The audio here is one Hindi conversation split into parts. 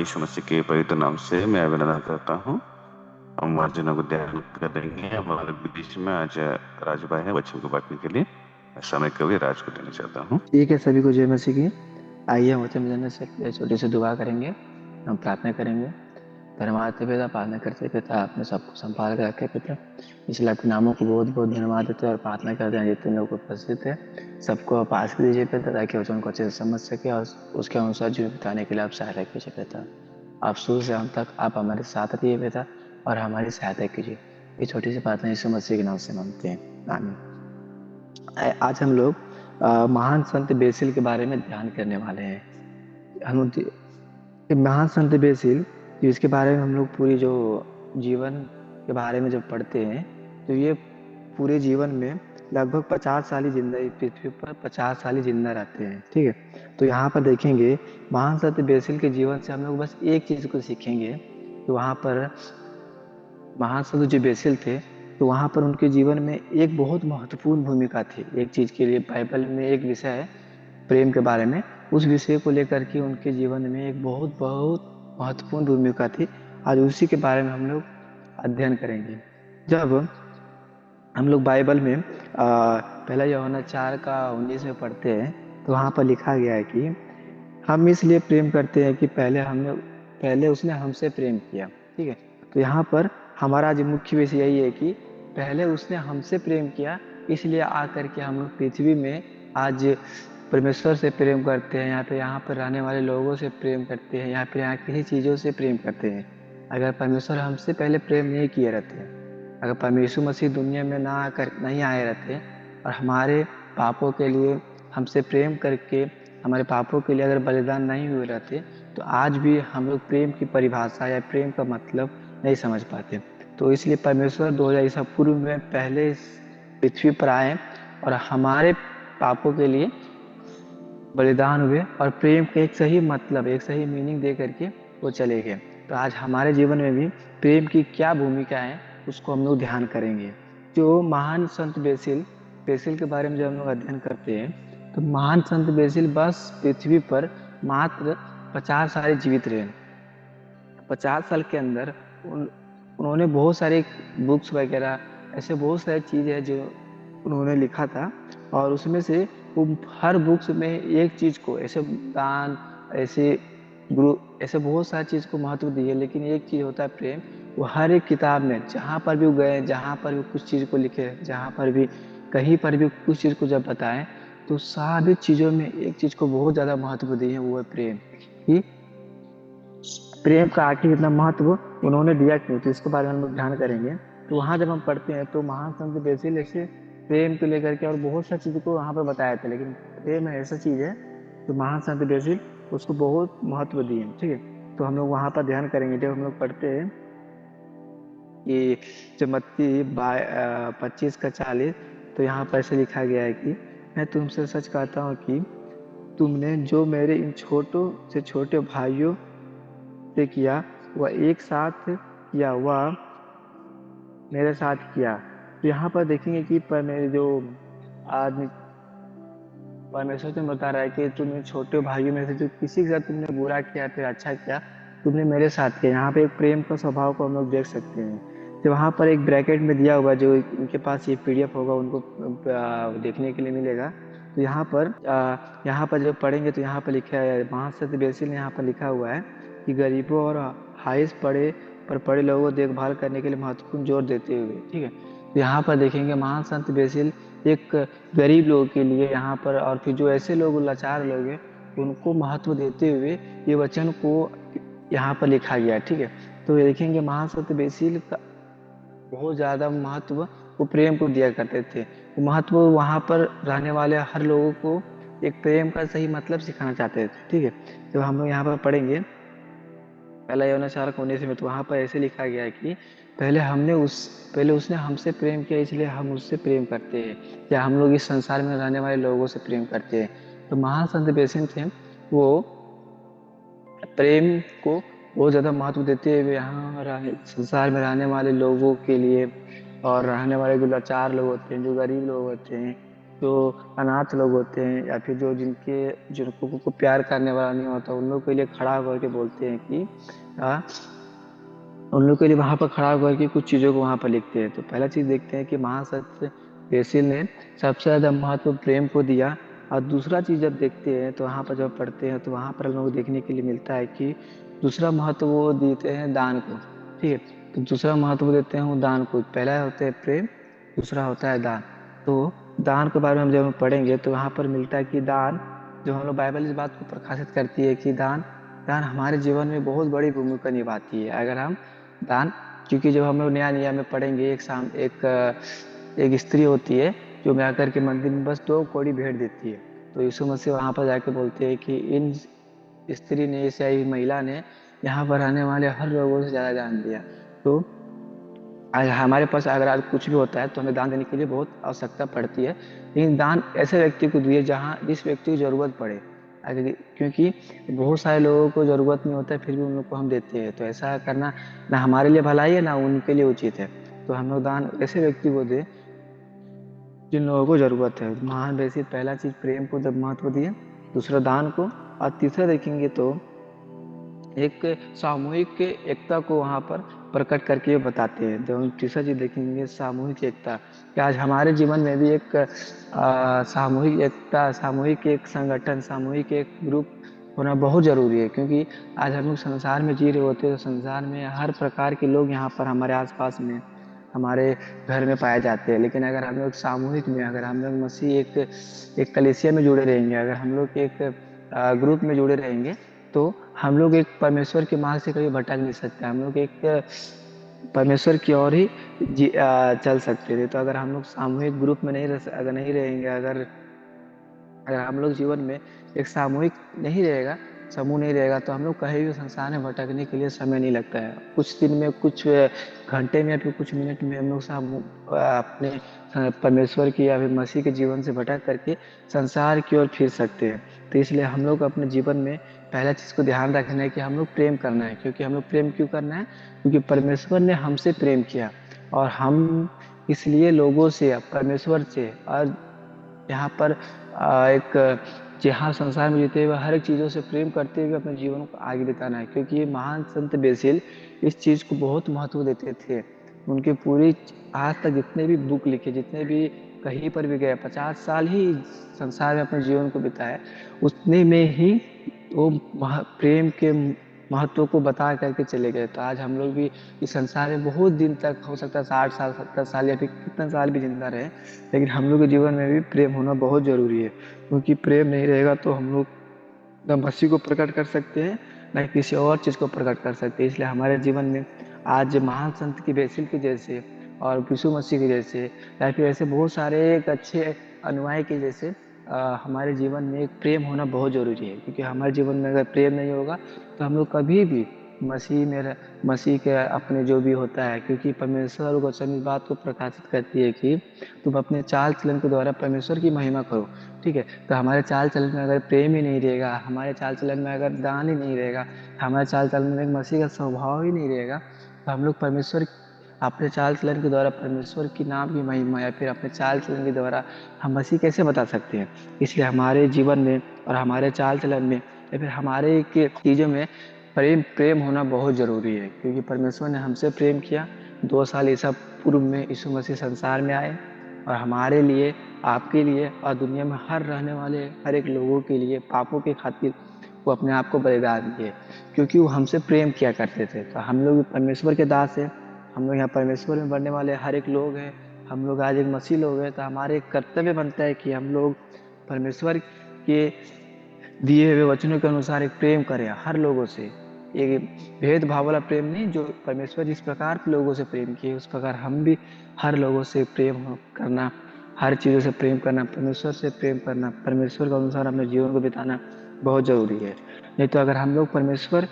यीशु मसीह के पवित्र नाम से मैं अभिनंदन करता हूँ। हम वचनों को ध्यान करेंगे। हमारे बीच में आज राज भाई है वचन को बांटने के लिए। समय कवि राज को देना चाहता हूँ। ठीक है, सभी को जय मसीह की। आइए हम वचन जानने से पहले छोटी सी दुआ करेंगे। हम प्रार्थना करेंगे। धन्यवाद पिता, प्रार्थना करते पिता, आपने सबको संभाल कर रखे पिता। इसलिए आपके नामों को बहुत बहुत धन्यवाद देते हैं और प्रार्थना करते हैं जितने लोग उपस्थित है सबको पास कर दीजिए पिता, ताकि वचन को अच्छे से समझ सके और उसके अनुसार जीवन बिताने के लिए आप सहायता कीजिए पिता। आप शुरू से हम तक आप हमारे साथ रहिए पिता और हमारी सहायता कीजिए। ये छोटी सी प्रार्थना यीशु मसीह के नाम से मांगते हैं, आमीन। आज हम लोग महान संत बेसिल के बारे में ध्यान करने वाले हैं। हम महान संत बेसिल, इसके बारे में हम लोग पूरी जो जीवन के बारे में जब पढ़ते हैं तो ये पूरे जीवन में लगभग 50 साल ही जिंदा, पृथ्वी पर 50 साल ही जिंदा रहते हैं। ठीक है, तो यहाँ पर देखेंगे महान संत बेसिल के जीवन से हम लोग बस एक चीज को सीखेंगे कि वहाँ पर महान संत जो बेसिल थे तो वहाँ पर उनके जीवन में एक बहुत महत्वपूर्ण भूमिका थी। एक चीज के लिए बाइबल में एक विषय है प्रेम के बारे में, उस विषय को लेकर के उनके जीवन में एक बहुत बहुत महत्वपूर्ण भूमिका थी। आज उसी के बारे में हम लोग अध्ययन करेंगे। जब हम लोग बाइबल में पहला यूहन्ना 4:19 में पढ़ते हैं तो वहाँ पर लिखा गया है कि हम इसलिए प्रेम करते हैं कि पहले उसने हमसे प्रेम किया। ठीक है, तो यहाँ पर हमारा आज मुख्य विषय यही है कि पहले उसने हमसे प्रेम किया, इसलिए आकर के हम लोग पृथ्वी में आज परमेश्वर से प्रेम करते हैं, यहाँ पर रहने वाले लोगों से प्रेम करते हैं, यहाँ किसी चीज़ों से प्रेम करते हैं। अगर परमेश्वर हमसे पहले प्रेम नहीं किए रहते, अगर परमेश्वर मसीह दुनिया में नहीं आए रहते और हमारे पापों के लिए हमसे प्रेम करके हमारे पापों के लिए अगर बलिदान नहीं हुए रहते तो आज भी हम लोग प्रेम की परिभाषा या प्रेम का मतलब नहीं समझ पाते। तो इसलिए परमेश्वर 2000 ईसा पूर्व में पहले इस पृथ्वी पर आए और हमारे पापों के लिए बलिदान हुए और प्रेम का एक सही मतलब, एक सही मीनिंग दे करके वो चले गए। तो आज हमारे जीवन में भी प्रेम की क्या भूमिका है उसको हम लोग ध्यान करेंगे। जो महान संत बेसिल के बारे में जब हम लोग अध्ययन करते हैं तो महान संत बेसिल बस पृथ्वी पर मात्र 50 साल जीवित रहे। 50 साल के अंदर उन्होंने बहुत सारे बुक्स वगैरह, ऐसे बहुत सारी चीज़ है जो उन्होंने लिखा था और उसमें से वो हर बुक्स में एक चीज़ को, ऐसे दान, ऐसे गुरु, ऐसे बहुत सारी चीज़ को महत्व दिए, लेकिन एक चीज़ होता है प्रेम। वो हर एक किताब में जहाँ पर भी गए, जहाँ पर भी कुछ चीज़ को लिखे, जहाँ पर भी कहीं पर भी कुछ चीज़ को जब बताएं तो सभी चीज़ों में एक चीज़ को बहुत ज़्यादा महत्व दिए, वो है प्रेम। कि प्रेम का आखिर इतना महत्व उन्होंने दिया क्यों, तो इसके बारे में हम लोग ध्यान करेंगे। तो वहाँ जब हम पढ़ते हैं तो महान संत बेसिल ऐसे प्रेम को लेकर के और बहुत सा चीज़ को वहाँ पर बताया था, लेकिन प्रेम ऐसा चीज़ है तो महान संत बेसिल उसको बहुत महत्व दिए। ठीक है, तो हम लोग वहाँ पर ध्यान करेंगे। जब हम लोग पढ़ते हैं कि जब मत्ती 25:40, तो यहाँ पर ऐसे लिखा गया है कि मैं तुमसे सच कहता हूँ कि तुमने जो मेरे इन छोटों से छोटे भाइयों से किया वह एक साथ किया, वह मेरे साथ किया। तो यहाँ पर देखेंगे कि पर मेरे जो आदमी परमेश्वर तुम बता रहा है कि तुमने छोटे भाइयों में से जो किसी के साथ तुमने बुरा किया फिर अच्छा किया, तुमने मेरे साथ किया। यहाँ पे एक प्रेम का स्वभाव को हम लोग देख सकते हैं। तो वहाँ पर एक ब्रैकेट में दिया हुआ, जो उनके पास ये पीडीएफ होगा उनको देखने के लिए मिलेगा। तो यहाँ पर जब पढ़ेंगे तो यहाँ पर लिखा है, महासत्य बेसिल ने यहाँ पर लिखा हुआ है कि गरीबों और हाइस पढ़े लोगों को देखभाल करने के लिए महत्वपूर्ण जोर देते हुए। ठीक है, तो यहाँ पर देखेंगे महान संत बेसिल एक गरीब लोगों के लिए यहाँ पर, और फिर जो ऐसे लोग लाचार लोग हैं उनको महत्व देते हुए ये वचन को यहाँ पर लिखा गया। ठीक है, तो देखेंगे महान संत बेसिल का बहुत ज्यादा महत्व वो प्रेम को दिया करते थे। वो महत्व वहाँ पर रहने वाले हर लोगों को एक प्रेम का सही मतलब सिखाना चाहते थे। ठीक है, तो हम लोग यहाँ पर पढ़ेंगे पहला यूहन्ना 4:19 में, तो वहाँ पर ऐसे लिखा गया है कि पहले उसने हमसे प्रेम किया, इसलिए हम उससे प्रेम करते हैं, या हम लोग इस संसार में रहने वाले लोगों से प्रेम करते हैं। तो महान संत बेसिल थे, वो प्रेम को बहुत ज़्यादा महत्व देते हुए संसार में रहने वाले लोगों के लिए और रहने वाले जो लाचार लोग होते हैं, जो गरीब लोग होते हैं, जो अनाथ लोग होते हैं या फिर जो जिनको को प्यार करने वाला नहीं होता, उन लोग के लिए खड़ा होकर के बोलते हैं कि आ, उन लोग के लिए वहां पर खड़ा होकर के कुछ चीजों को वहां पर लिखते हैं। तो पहला चीज देखते हैं कि महासत्य बेसिल ने सबसे ज्यादा महत्व प्रेम को दिया। और दूसरा चीज जब देखते हैं तो वहां पर जब पढ़ते हैं तो वहां पर हम लोग को देखने के लिए मिलता है कि दूसरा महत्व वो देते हैं दान को। ठीक है, तो दूसरा महत्व देते हैं वो दान को। पहला होता है प्रेम, दूसरा होता है दान। तो दान के बारे में हम जब हम पढ़ेंगे तो वहां पर मिलता है कि दान, जो हम लोग बाइबल इस बात को प्रकाशित करती है कि दान दान हमारे जीवन में बहुत बड़ी भूमिका निभाती है। अगर हम दान, क्योंकि जब हम लोग नया नियम में पढ़ेंगे एक स्त्री होती है जो मैं आकर के मंदिर में बस 2 कौड़ी भेंट देती है। तो यीशु मसीह वहां पर जाके बोलते हैं कि इन स्त्री ने, इस या इस महिला ने यहाँ पर आने वाले हर लोगों से ज्यादा दान दिया। तो आज हमारे पास अगर आज कुछ भी होता है तो हमें दान देने के लिए बहुत आवश्यकता पड़ती है, लेकिन दान ऐसे व्यक्ति को दिए जहाँ जिस व्यक्ति को जरूरत पड़े। क्योंकि बहुत सारे लोगों को जरूरत नहीं होता है फिर भी उन लोग को हम देते हैं, तो ऐसा करना ना हमारे लिए भलाई है ना उनके लिए उचित है। तो हम लोग दान ऐसे व्यक्ति को दे जिन लोगों को जरूरत है। महान वैसे पहला चीज प्रेम को जब महत्व दिए, दूसरा दान को, और तीसरा देखेंगे तो एक सामूहिक एकता को वहां पर प्रकट करके बताते हैं। जब हम तीसरा चीज देखेंगे सामूहिक एकता, कि आज हमारे जीवन में भी एक सामूहिक एकता, सामूहिक एक संगठन, सामूहिक एक ग्रुप होना बहुत जरूरी है। क्योंकि आज हम लोग संसार में जी रहे होते हैं तो संसार में हर प्रकार के लोग यहाँ पर हमारे आसपास में, हमारे घर में पाए जाते हैं। लेकिन अगर हम लोग सामूहिक में, अगर हम लोग मसीह एक कलीसिया में जुड़े रहेंगे, अगर हम लोग एक ग्रुप में जुड़े रहेंगे, तो हम लोग एक परमेश्वर के मार्ग से कभी भटक नहीं सकते। हम लोग एक परमेश्वर की ओर ही चल सकते थे। तो अगर हम लोग सामूहिक ग्रुप में अगर नहीं रहेंगे, अगर अगर हम लोग जीवन में एक सामूहिक नहीं रहेगा, समूह नहीं रहेगा, तो हम लोग कहीं भी संसार में भटकने के लिए समय नहीं लगता है। कुछ दिन में, कुछ घंटे में या फिर कुछ मिनट में हम लोग अपने परमेश्वर की या फिर मसीह के जीवन से भटक करके संसार की ओर फिर सकते हैं। तो इसलिए हम लोग अपने जीवन में पहला चीज को ध्यान रखना है कि हम लोग प्रेम करना है। क्योंकि हम लोग प्रेम क्यों करना है? क्योंकि परमेश्वर ने हमसे प्रेम किया, और हम इसलिए लोगों से, परमेश्वर से, और यहाँ पर एक जहाँ संसार में जीते हुए हर एक चीजों से प्रेम करते हुए अपने जीवन को आगे बिताना है। क्योंकि ये महान संत बेसिल इस चीज को बहुत महत्व देते थे। उनके पूरी आज तक जितने भी बुक लिखे, जितने भी कहीं पर भी गए, 50 साल ही संसार में अपने जीवन को बिताए, उतने में ही वो प्रेम के महत्व को बता करके चले गए। तो आज हम लोग भी इस संसार में बहुत दिन तक, हो सकता है 60 साल, 70 साल, या फिर कितना साल भी जिंदा रहे, लेकिन हम लोग के जीवन में भी प्रेम होना बहुत जरूरी है। क्योंकि प्रेम नहीं रहेगा तो हम लोग न मसीह को प्रकट कर सकते हैं, न किसी और चीज को प्रकट कर सकते हैं। इसलिए हमारे जीवन में आज महान संत की बेसिल के जैसे, और यीशु मसीह के जैसे, या फिर ऐसे बहुत सारे एक अच्छे अनुयायी के जैसे हमारे जीवन में एक प्रेम होना बहुत जरूरी है। क्योंकि हमारे जीवन में अगर प्रेम नहीं होगा तो हम लोग कभी भी मसीह के अपने जो भी होता है, क्योंकि परमेश्वर और वचन इस बात को प्रकाशित करती है कि तुम अपने चाल चलन के द्वारा परमेश्वर की महिमा करो। ठीक है, तो हमारे चाल चलन में अगर प्रेम ही नहीं रहेगा, हमारे चाल चलन में अगर दान ही नहीं रहेगा, हमारे चाल चलन में मसीह का स्वभाव ही नहीं रहेगा, तो हम लोग परमेश्वर अपने चाल चलन के द्वारा परमेश्वर की नाम की महिमा, या फिर अपने चाल चलन के द्वारा हम मसीह कैसे बता सकते हैं? इसलिए हमारे जीवन में और हमारे चाल चलन में या फिर हमारे के चीजों में प्रेम प्रेम होना बहुत जरूरी है। क्योंकि परमेश्वर ने हमसे प्रेम किया। 2 साल ईसा पूर्व में यीशु मसीह संसार में आए, और हमारे लिए, आपके लिए, और दुनिया में हर रहने वाले हर एक लोगों के लिए, पापों के खातिर वो अपने आप को बलिदान दिए। क्योंकि वो हमसे प्रेम किया करते थे। तो हम लोग भी परमेश्वर के दास हैं। हम लोग यहाँ परमेश्वर में बढ़ने वाले हर एक लोग हैं। हम लोग आज एक मसीह लोग हैं, तो हमारे एक कर्तव्य बनता है कि हम लोग परमेश्वर के दिए हुए वचनों के अनुसार एक प्रेम करें हर लोगों से। एक भेदभाव वाला प्रेम नहीं, जो परमेश्वर जिस प्रकार के लोगों से प्रेम किए उस प्रकार हम भी हर लोगों से करना, हर चीज़ों से प्रेम करना, परमेश्वर से प्रेम करना, परमेश्वर के अनुसार अपने जीवन को बिताना बहुत जरूरी है। नहीं तो अगर हम लोग परमेश्वर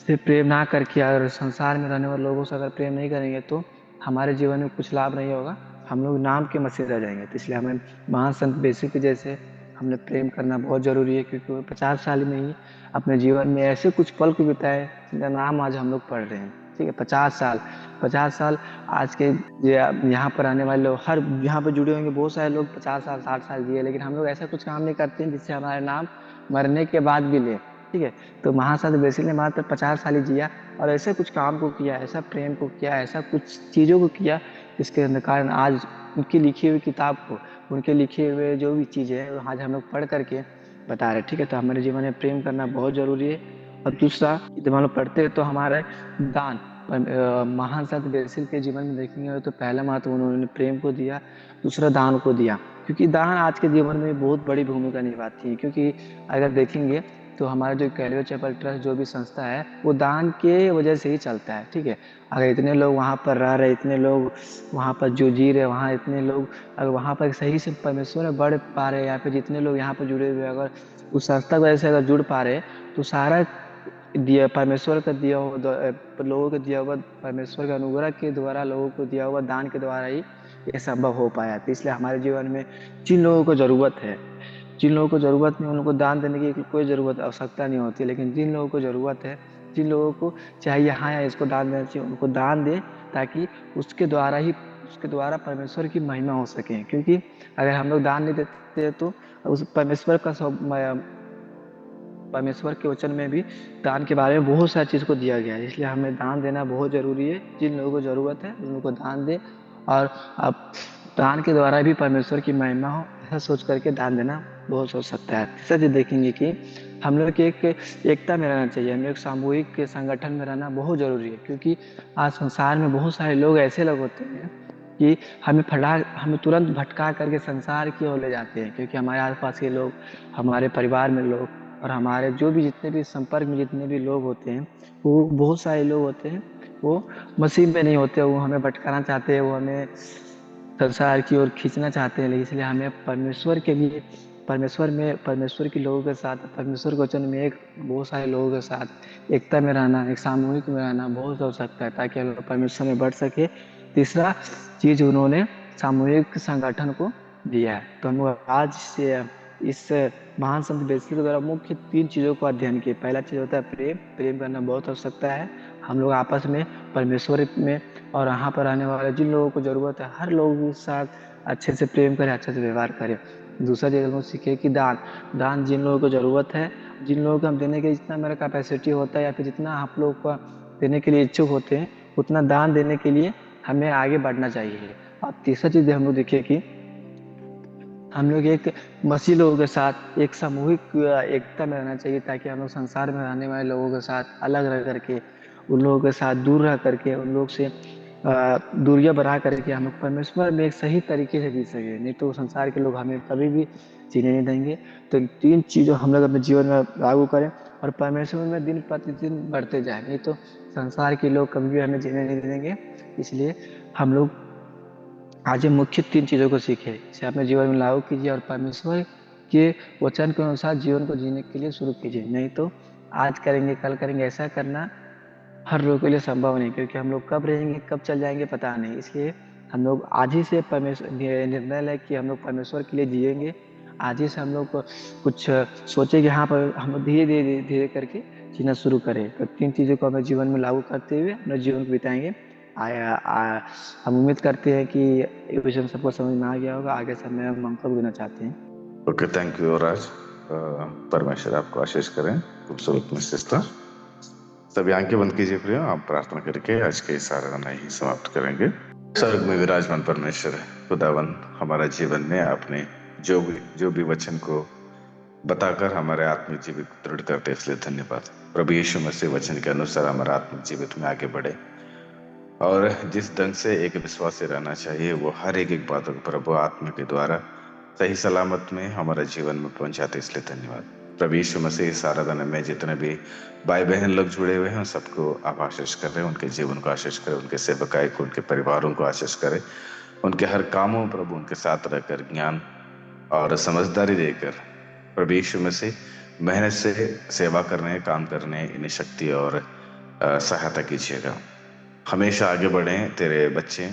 से प्रेम ना करके अगर संसार में रहने वाले लोगों से अगर प्रेम नहीं करेंगे तो हमारे जीवन में कुछ लाभ नहीं होगा। हम लोग नाम के मसीह रह जाएंगे। तो इसलिए हमें महान संत बेसिक के जैसे हमने प्रेम करना बहुत जरूरी है। क्योंकि वो 50 साल में ही अपने जीवन में ऐसे कुछ पल को बिताए जिनका नाम आज हम लोग पढ़ रहे हैं। ठीक है, 50 साल, 50 साल। आज के यहाँ पर आने वाले लोग, हर यहाँ पर जुड़े होंगे बहुत सारे लोग 50 साल 60 साल जिए, लेकिन हम लोग ऐसा कुछ काम नहीं करते हैं जिससे हमारा नाम मरने के बाद भी ले। ठीक है, तो महासंत बेसिल ने मात्र 50 साल ही जिया, और ऐसे कुछ काम को किया, ऐसा प्रेम को किया, ऐसा कुछ चीज़ों को किया जिसके कारण आज उनकी लिखी हुई किताब को, उनके लिखे हुए जो भी चीज़ें हैं आज हम लोग पढ़ करके बता रहे हैं। ठीक है, तो हमारे जीवन में प्रेम करना बहुत जरूरी है। और दूसरा, जब हम लोग पढ़ते हैं तो हमारा दान, महान संत बेसिल के जीवन में देखेंगे तो पहला महत्व उन्होंने प्रेम को दिया, दूसरा दान को दिया, क्योंकि दान आज के जीवन में बहुत बड़ी भूमिका निभाती है। क्योंकि अगर देखेंगे तो हमारा जो कैलवे चैपल ट्रस्ट जो भी संस्था है वो दान के वजह से ही चलता है। ठीक है, अगर इतने लोग वहाँ पर रह रहे, इतने लोग वहाँ पर जो जी रहे, वहाँ इतने लोग अगर वहाँ पर सही से परमेश्वर में बढ़ पा रहे, या फिर जितने लोग यहाँ पर जुड़े हुए अगर उस संस्था की वजह से अगर जुड़ पा रहे, तो सारा दिया परमेश्वर का दिया हुआ लोगों को दिया हुआ, परमेश्वर के अनुग्रह के द्वारा लोगों को दिया हुआ दान के द्वारा ही ये संभव हो पाया। तो इसलिए हमारे जीवन में जिन लोगों को जरूरत है, जिन लोगों को जरूरत नहीं, उनको दान देने की कोई जरूरत आवश्यकता नहीं होती, लेकिन जिन लोगों को जरूरत है, जिन लोगों को चाहिए हाँ या इसको दान देना चाहिए, उनको दान दे, ताकि उसके द्वारा ही, उसके द्वारा परमेश्वर की महिमा हो सके। क्योंकि अगर हम लोग दान नहीं देते तो उस परमेश्वर का परमेश्वर के वचन में भी दान के बारे में बहुत सारी चीज़ को दिया गया है। इसलिए हमें दान देना बहुत जरूरी है। जिन लोगों को जरूरत है उनको दान दे, और अब दान के द्वारा भी परमेश्वर की महिमा हो, ऐसा सोच करके दान देना बहुत सोच सकता है। तीसरा चीज देखेंगे कि हम लोग की एक एकता में रहना चाहिए, हम लोग सामूहिक संगठन में रहना बहुत जरूरी है। क्योंकि आज संसार में बहुत सारे लोग ऐसे लोग होते हैं कि हमें तुरंत भटका करके संसार की ओर ले जाते हैं। क्योंकि हमारे आसपास के लोग, हमारे परिवार में लोग, और हमारे जो भी जितने भी संपर्क में जितने भी लोग होते हैं, वो बहुत सारे लोग होते हैं, वो मसीह में नहीं होते, वो हमें भटकाना चाहते हैं, वो हमें संसार की ओर खींचना चाहते हैं। लेकिन इसलिए हमें परमेश्वर के लिए, परमेश्वर के लोगों के साथ, परमेश्वर के वचन में एक बहुत सारे लोगों के साथ एकता में रहना, एक सामूहिक में रहना बहुत आवश्यकता है, ताकि हम लोग परमेश्वर में बढ़ सके। तीसरा चीज उन्होंने सामूहिक संगठन को दिया है। तो हम लोग आज से इस महान संत बेसिल के द्वारा मुख्य 3 चीजों को अध्ययन किए। पहला चीज होता है प्रेम, प्रेम करना बहुत आवश्यकता है। हम लोग आपस में, परमेश्वर में, और यहाँ पर आने वाले जिन लोगों को जरूरत है, हर लोगों के साथ अच्छे से प्रेम करें, अच्छे से व्यवहार करें। दूसरा चीज हम लोग सीखे कि दान, दान जिन लोगों को जरूरत है, जिन लोगों को हम देने के जितना मेरा कैपेसिटी होता है, या फिर जितना आप लोग को देने के लिए इच्छुक होते हैं, उतना दान देने के लिए हमें आगे बढ़ना चाहिए। और तीसरा चीज हम लोग देखिए कि हम लोग एक मसीह लोगों के साथ एक सामूहिक एकता में रहना चाहिए, ताकि हम लोग संसार में रहने वाले लोगों के साथ अलग रह करके, उन लोगों के साथ दूर रह करके, उन लोग से दूरियां बना करके हम लोग परमेश्वर में एक सही तरीके से जी सके। नहीं तो संसार के लोग हमें कभी भी जीने नहीं देंगे। तो 3 चीज़ों हम लोग अपने जीवन में लागू करें, और परमेश्वर में दिन प्रतिदिन बढ़ते जाए, नहीं तो संसार के लोग कभी भी हमें जीने नहीं देंगे। इसलिए हम लोग आज ये मुख्य 3 चीजों को सीखे, इसे अपने जीवन में लागू कीजिए, और परमेश्वर के वचन के अनुसार जीवन को जीने के लिए शुरू कीजिए। नहीं तो आज करेंगे कल करेंगे ऐसा करना हर लोग के लिए संभव नहीं, क्योंकि हम लोग कब रहेंगे कब चल जाएंगे पता नहीं। इसलिए हम लोग आज ही से परमेश्वर निर्णय लें कि हम लोग परमेश्वर के लिए जिएंगे। आज ही से हम लोग कुछ सोचे कि हाँ पर हम लोग धीरे धीरे धीरे करके जीना शुरू करें। तो 3 चीजों को हमें जीवन में लागू करते हुए अपने जीवन को बिताएंगे। हम उम्मीद करते हैं कि ये विषय सबको समझ में आ गया होगा। आगे से मैं मंतव्य देना चाहते हैं। ओके, थैंक यू राज। परमेश्वर आपको आशीष करें। खूबसूरत मैसेज था। सभी आंखें बंद कीजिए प्रियो, आप प्रार्थना करके आज के इस आराधना ही समाप्त करेंगे। स्वर्ग में विराजमान परमेश्वर खुदावन, हमारा जीवन में आपने जो भी वचन को बताकर हमारे आत्मिक जीवित को दृढ़ करते इसलिए धन्यवाद। प्रभु यीशु मसीह वचन के अनुसार हमारा आत्मिक जीवित में आगे बढ़े, और जिस ढंग से एक विश्वासी रहना चाहिए वो हर एक बातों को प्रभु आत्मा के द्वारा सही सलामत में हमारे जीवन में पहुंचाते इसलिए धन्यवाद। प्रभु यीशु मसीह इस आराधना में जितने भी भाई बहन लोग जुड़े हुए हैं सबको आप आशीष कर रहे हैं, उनके जीवन को आशीष करें, उनके सेवकाई को, उनके परिवारों को आशीष करें, उनके हर कामों प्रभु उनके साथ रहकर ज्ञान और समझदारी देकर प्रभु यीशु मसीह मेहनत से सेवा करने, काम करने, इन्हें शक्ति और सहायता कीजिएगा। हमेशा आगे बढ़ें तेरे बच्चे,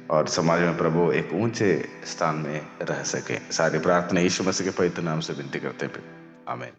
और समाज में प्रभु एक ऊंचे स्थान में रह सके। सारी प्रार्थना यीशु मसीह के पवित्र नाम से विनती करते हैं, आमीन।